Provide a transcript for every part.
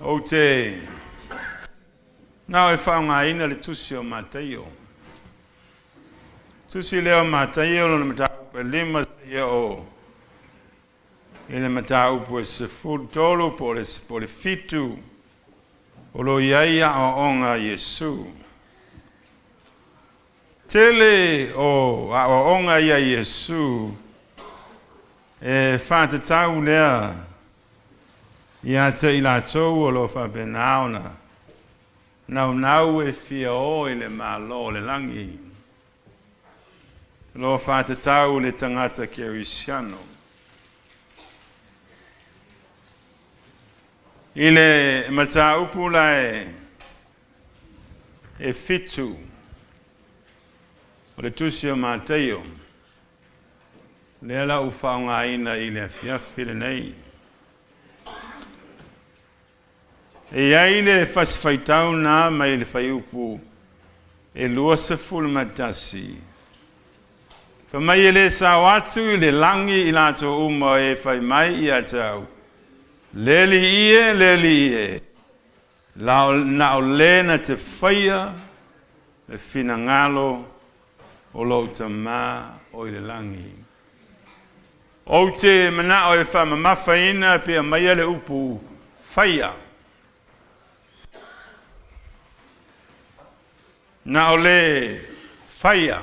O te nao e whaungaina le tusi o Mateo. Tusi leo Mateo lo le mataupu e lima se o i le mataupu e se fultolo po le fitu o lo iaia o onga Yesu. Tele o onga ia Yesu e whātatau lea ia te ila tau o lo whapenaona nau e fia o i le malo le langi lo whātatau le tangata Kerisiano i le mataupu lai e fitu o le tusi o Mateo le ala u whaungaina i le afiafi le nei. E ai le whaswhaitau nā mai le whaiupu e lua se fulu matasi. Whamai e le sawatu i le langi i lato uma e whai mai i atau. Leli ie. Na o lena te whaia le finangalo o lo tamā o i le langi. O te mana o e whamamawhaina pe a mai le upu whaia. Na o le whaia.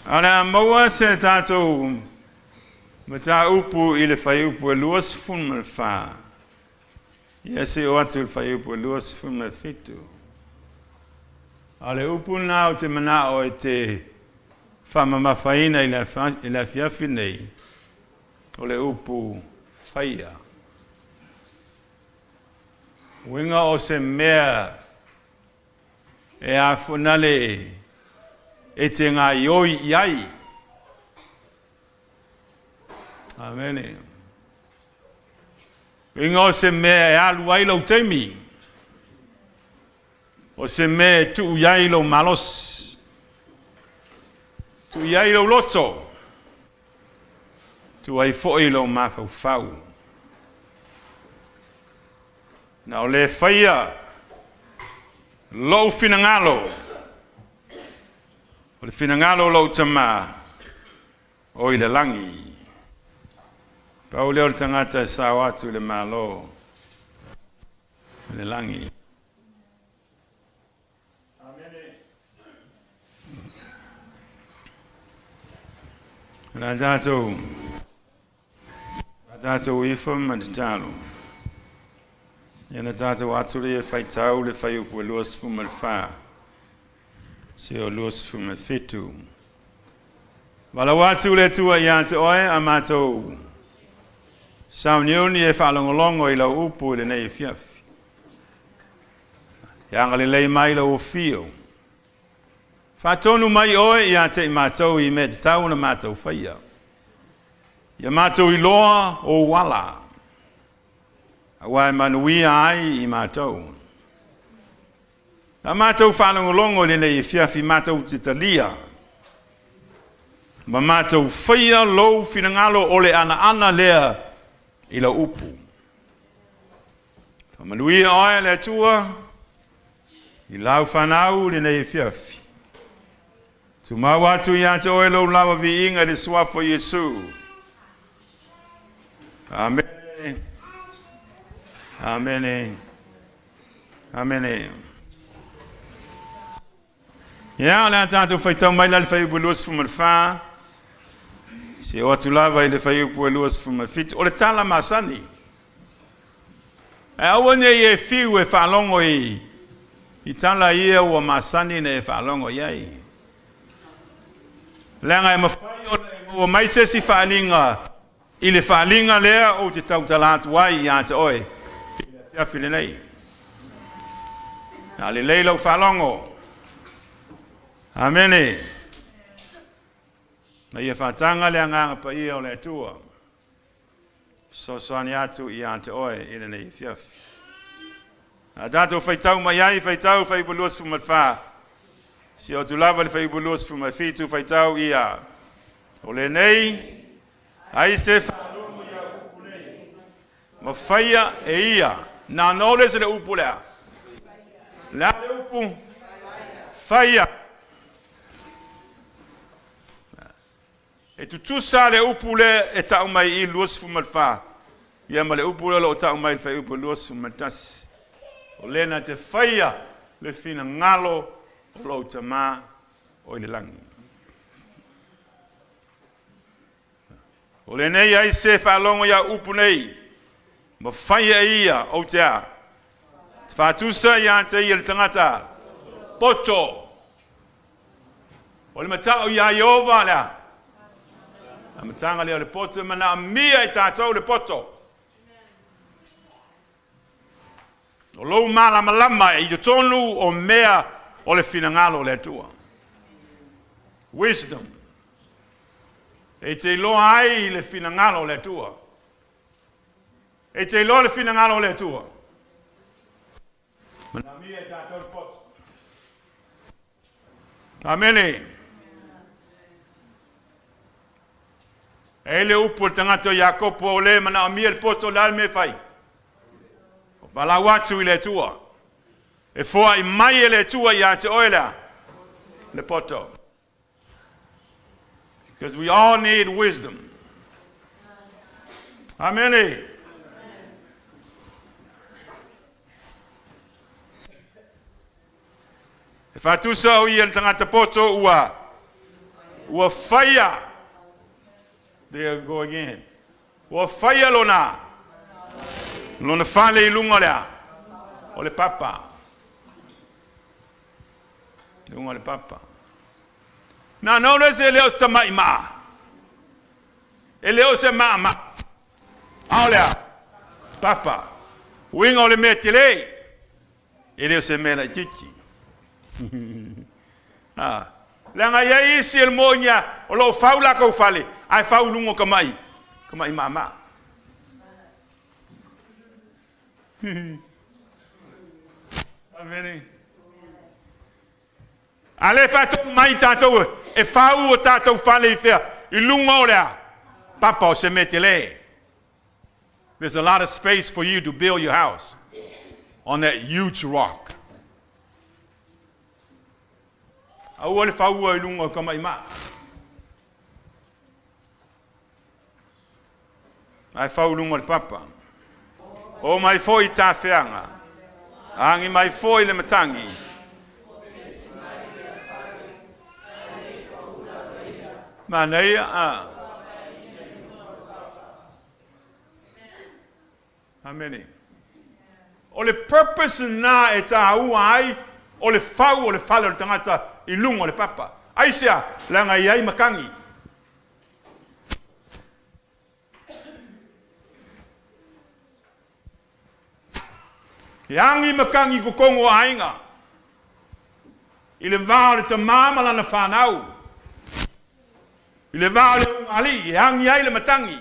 Ana maua se tātou mata upu i le whai upu e luas funma le wha. Ia se o atu le whai upu e luas funma le fitu. A le upu nā o te mana o e te whamamawhaina i le fiafi nei o le upu whaia. Winga o se mea e a whanale e te ngā ioi iai. Amen. Winga o se mea e alu ai lau teimi. O se mea tu iai lau malos. Tu iai lau loto. Tu ai foi lau mafau fau. Na o le whaia, lau finangalo, o le finangalo lau tamā, o i le langi. Pau leo le tangata e sao atu le malo, le langi. Nā tātou ifa ma te talo. Ia tātou atu le whaitau le whaiupu e luas fuma le wha. Se o luas fuma le fitu. Wala watu le tua i ante oe a mātou. Sauniuni e whalongolongo i lau upu i le nei fiafi. Ianga le lei mai lau o fio. Whatonu mai oe i ante i mātou i me te tau na mātou whaia. Ia mātou i loa o wala. Awai manuia ai i mātou. Na mātou whanongolongo le nei fiafi mātou te talia. Ma mātou whaia lou finangalo o le ana lea i la upu. Whamanuia oe le atua i lau whanau le nei fiafi. Tu mau atu i ate oe lou lawa vi inga le suafo Yesu. Amen. Amen. Amen. Ia le tātou whaitau mai la le whaiupu luas fuma le wha. Se o atu lava i le whaiupu luas fuma fitu. O le tala masani. E awane i e fiu e whalongo i tala ia ua masani na e whalongo iai. Lenga e mawhai o maise si whalinga. I le whalinga lea o te tautalatu wai i ate oe. Ia fili nei. Na le leilo whalongo. Amene. Na ia whatanga le anganga pa ia o le atua. So soani atu i ante oe i le nei fiafi. Na tātou whaitau mai ai, whaitau whaibuluas fu matwha. Si o tu lava le whaibuluas fu matwhitu whaitau ia. O le nei, ai se whalongo ia upu nei. Mawhaia e ia. Nā nōre se le upu lea. Lea le upu. Whaia. E tutusa le upu le e tau mai I luas fumalwha. Ia ma le upu le o tau mai whai upu luas fumaltasi. O lena te whaia le fina ngalo o lo tama o le langi. O le nei ai se whalongo ia upu nei. Ma whaia ia o te a. Whatusa ia te ia le tangata. Poto. O le matao ia Iova lea. A matanga lea le poto. Mana a mia e tātou le poto. O lou malama lama e I tonu o mea o le finangalo le tua. Wisdom. E te loa ai le finangalo le tua. E te loa le finangalo le tua. Mana mia e tātou le poto. Amene. E le upu le tangata o Iakopo o le mana mia le poto le alme fai. O pala watu I le tua. E foa I mai e le tua ia te oela. Le poto. Because we all need wisdom. Amen. E whatusa o ia tangata poto ua whaia. There go again. Ua whaia lona. Lona whale I lunga lea. O le papa. Lunga le papa. Na nōre se leo sta mai maa. E leo se maa maa. Ao lea. Papa. Winga o le mea te lei. E leo se mea la titi. Langa ia isi el moña. O lo faula kau fale. Ai fau lungo kamai. Kamai maa maa. Amen. Ale fatou mai tatou e fau o tatou fale I fea I lunga o lea papa o se metele. There's a lot of space for you to build your house on that huge rock. Au ole fau o I lunga o kamai maa. Ai fau lunga le papa. O mai foi ta feanga. Angi mai foi le matangi. Maneia a. Amen. O le purpose na e ta ai o le fau o le falo le tangata I lunga o le papa. Ai sea langa iai makangi. Yangi makangi ko kongo ainga. I le vao le tamama lana whanau. I le vao le ungali, yangi ai le matangi.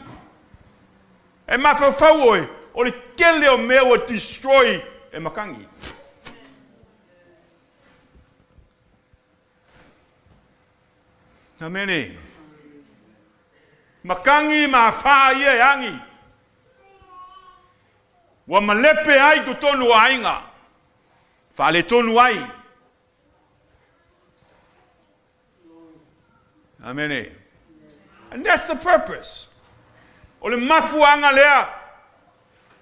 E mawhau oe, o le kele o mea o destroy e makangi. Amene. Makangi ma wha ia yangi. Wa malepe ai ko tonu ainga. Fa le tonu ai. Amen. And that's the purpose. O le mafuanga lea.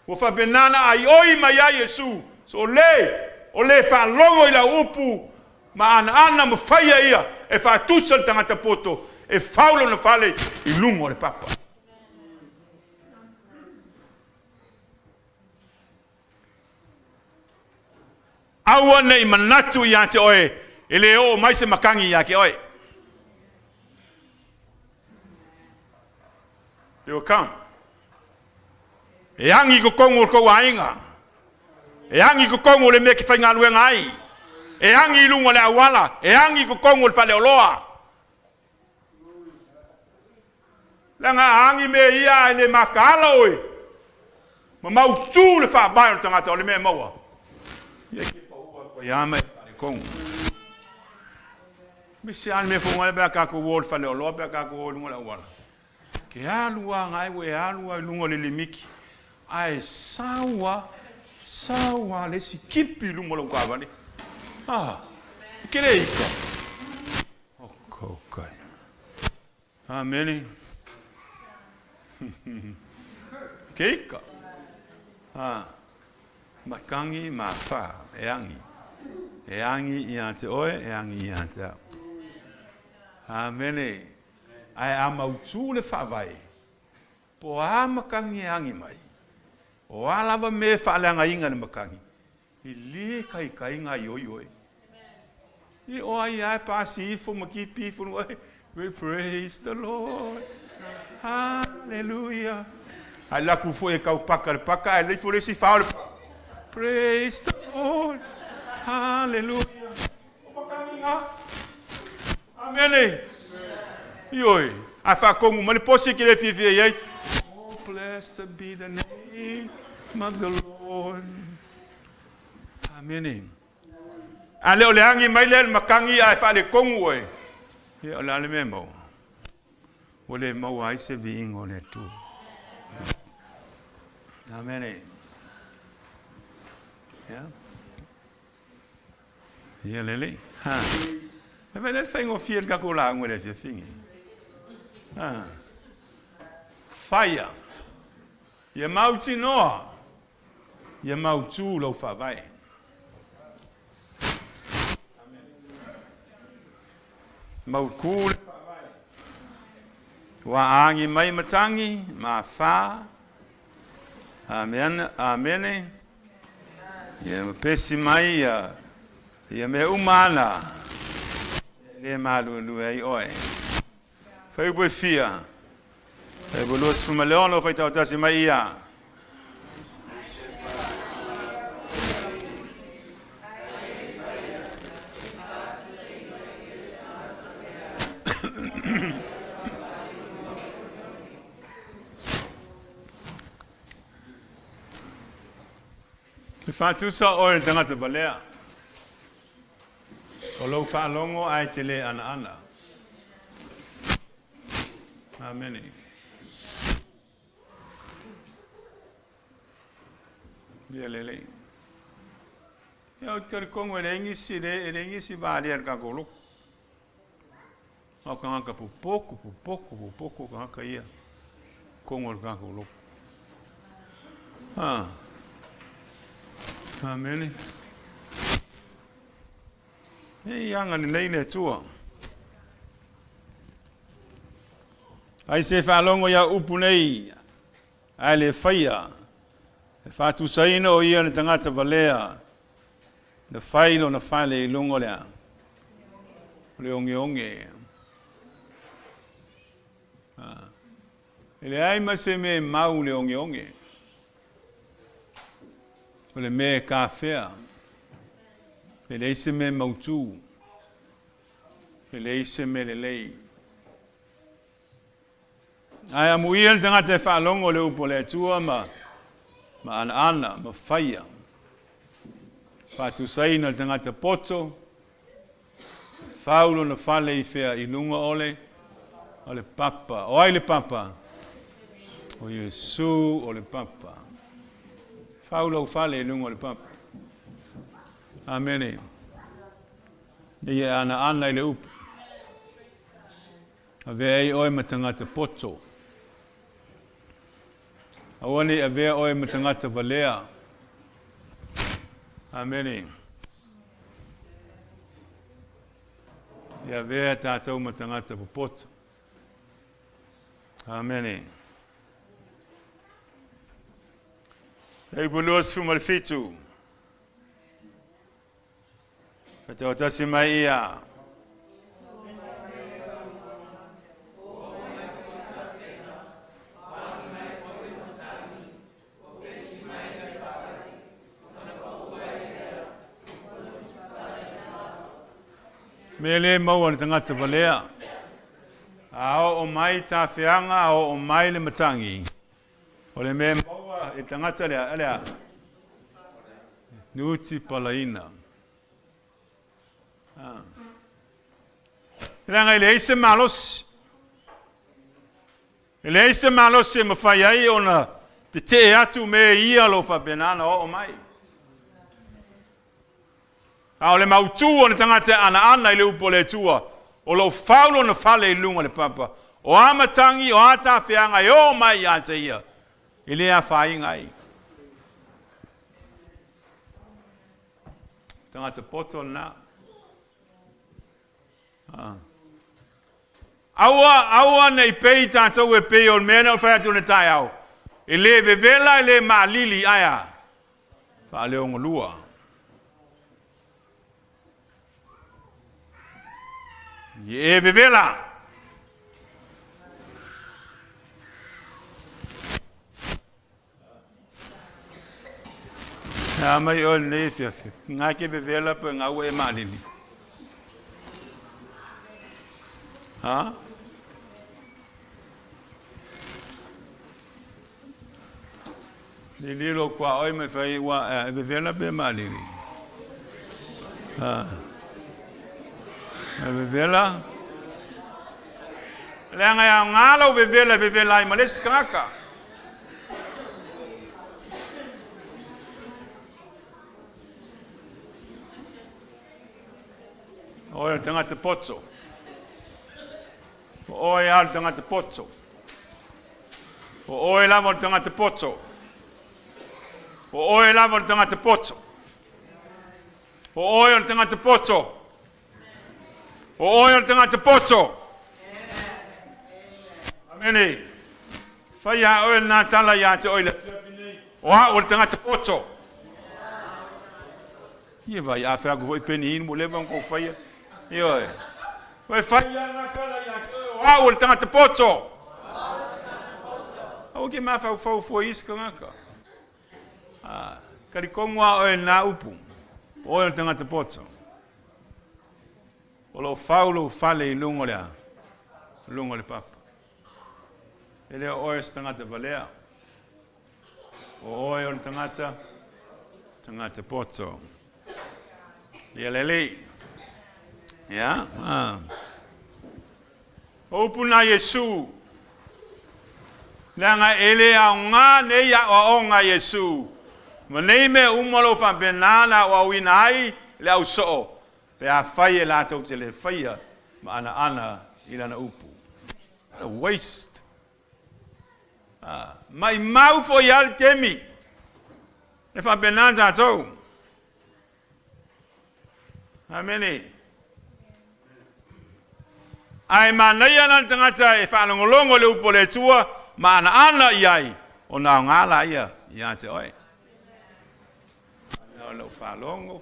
Wa fa benana ai oi mai ai Yesu. So o le fa longo I la upu ma ana ma faia ia e fa tusa le tangata poto e faulo na fale I lungo le papa. Aua nei manatu ia te oe. E le o mai se makangi ia ke oe. They will come. E angi ko kongo ko ainga. E angi ko kongo le me ki whainga luenga ai. E angi lunga le awala. E angi ko kongo le whale oloa. Langa angi me ia le makala oe. Ma mau tū le wha vai o tangata o le me maua. Ia mai le kongo. Misi an me fonga le bea kako wol whale oloa bea kako wol lunga le awala. Ke alua ngai we alua lunga le limiki. ai sawa le si kipi lungo lo kwa ni kile iko okay amen keika makangi mafa eangi ia te oe eangi ia te amen ai ama utule fa vai po makangi eangi mai o alava me whaalanga inga ni makangi. I le kai ngā ioi. I o ai pasi ifo makipi ifo nuai. We praise the Lord. Hallelujah. Ai laku fo e kau paka ai le fo resi whaole. Praise the Lord. Hallelujah. O makangi ngā. Amen. Ioi. Ai whakongu mani posi ki le fifi ei. Blessed be the name of the Lord. Amen. Ale ole angi mai le makangi ai fa le kongu e. Ye ole ale memo. Ole mau ai se vingo le tu. Amen. Yeah. Ye lele. Ha. E vai le faingo fiel ka ko la ngole fi fingi. Ha. Fire. Ye mauti noa. Ye mautu lo fa vai. Maukul fa vai. Wa angi mai matangi ma fa. Amen. Amen. Ye pesi mai ye me umana. Le malu lu ai oi. Fai bo fia. E bolos fu maleono fai tasi mai ia. Fa tu sa o tanga te balea. O lo fa longo ai te le ana. Amen. Dia lele. Ya utkar kongo engisi ba dia ka golo. O ka ka pouco ka ia. Kongo ka golo. Amen. Yanga ni nei ne tua. Ai se fa longo ya upu nei. Ai le faia. Fa tu saino o ia na tangata valea. Na failo na fale longo lea. Le onge. Ele ai ma se me mau le onge. Le me kafea. Ele se me mautu. Ele se me lei. Ai amuia le tangata fa longo le upo le tua ma ana ma faia. Fa tu saina le tangata poto. Faulo na fale I fea I lunga ole papa. O ai le papa. O Yesu o le papa. Faulo fale I lunga ole papa. Amen. Ia ana I le upu. Ave ai oi matangata poto. Awani ave oi matangata valea. Amen. Ia vea tātou matangata popoto. Amen. Ei bulos fu malfitu. Kata tasi mai ia. Mele mau ana tangata valea. Ao o mai ta feanga o mai le matangi. O le me maua I tangata lea. Nuti palaina. Ranga ile ise malos. Ile ise malos se mafai ai ona te atu me ia lo whapenana o mai. A o le mautu o na tangata ana i le upo le tua. O lo faulo na fale i lunga le papa. O amatangi o ata whianga i o mai a te ia. I lea whai ngai. Tangata poto na. Aua nei pei tātou e pei o mena o whai atu na tai au. I le vevela i le maalili aia. Wha leo ngolua. E vevela. Nā mai o nei whiawhi. Ngā ke vevela pa ngā ue maalili. Ha? Ni lilo kwa oi mai whai wa vevela pe maalili. Ha? Vevela. Lenga ya ngalo vevela i males kaka. Oi tanga te potso. Oi al tanga te potso. Oi lavo tanga te potso. Oi lavo tanga te potso. Oi tanga te potso. O tanga te poto. Amene. Faya o na tala ya te oile. O tanga te poto. Ye vai a fa go peni in mo leva ko faya. Yo. Vai faya na kala ya. O tanga te poto. O ke ma fa fo iskanga. Kari kongwa o na upu. O tanga te poto. O lo faulo fale I lungo lea. Lungo le papa. E leo oe tangata valea. O oe o tangata. Tangata poto. Ia lele. Ia. O upuna Yesu. Leanga ele a ngā nei a o ngā Yesu. Manei me umalo fa benana o winai le au soo. Pe a whai la tau te le whaia ma ana I lana upu. What a waste. Mai mau fo I al temi. E wha benanta tau. Amene. Ai manai ana tangata e wha longolongo le upo le tua ma ana iai. O nā ngāla ia te oi. Lo falongo.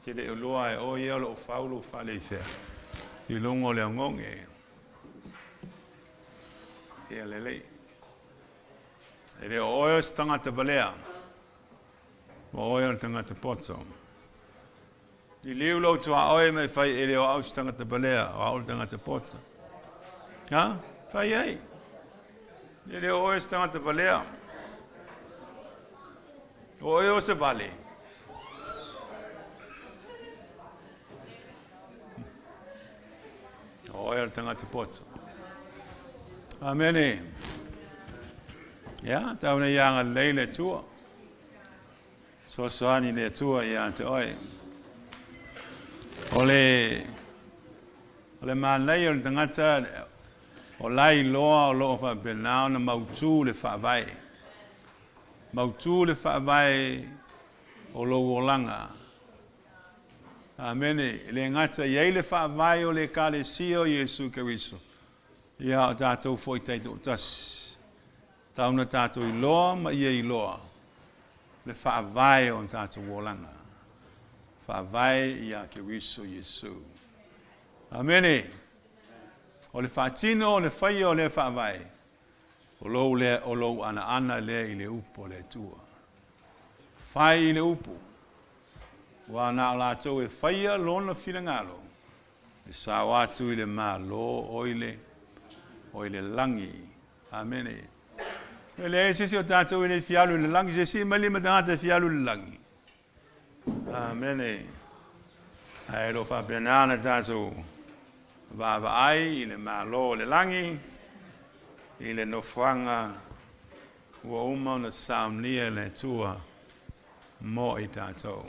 Ke le uloa e o ia lo faulo fale I fea. I longo le ngonge. Ia lele. E le oio tangata balea. O oio tangata poto. I liu lo tua oe mai fai e le o au tangata balea. O au tangata poto. Ha? Fai ei. I le oio tangata balea. O oio se vale. Oia tangata poto. Amene. Ya, tauna ianga leile tua. So soani le tua ia te oi. Ole manai o tangata o lai loa o loo fa benao na mautu le fa vai. Mautu le fa vai o lo wolanga. Amene, le ngata iei le whaavai o le kālesia o Iesu Keriso. Ia o tātou foi teito tas. Tauna tātou I loa ma ia I loa. Le whaavai o tātou wolanga. Whaavai ia Keriso Iesu. Amene. O le whaatino o le whai o le whaavai. O lou ana le I le upo le tua. Whai I le upo. Wa na la tau e whaia lona whilangalo. E sa watu I le mā lo oile langi. Amene. E le sisi o tātou I le fialu le langi. Se si mali matangata fialu le langi. Amene. Ai lo fa benana tātou. Vava ai I le mā lo le langi. i le nofanga ua uma o na saunia le tua mo i tātou.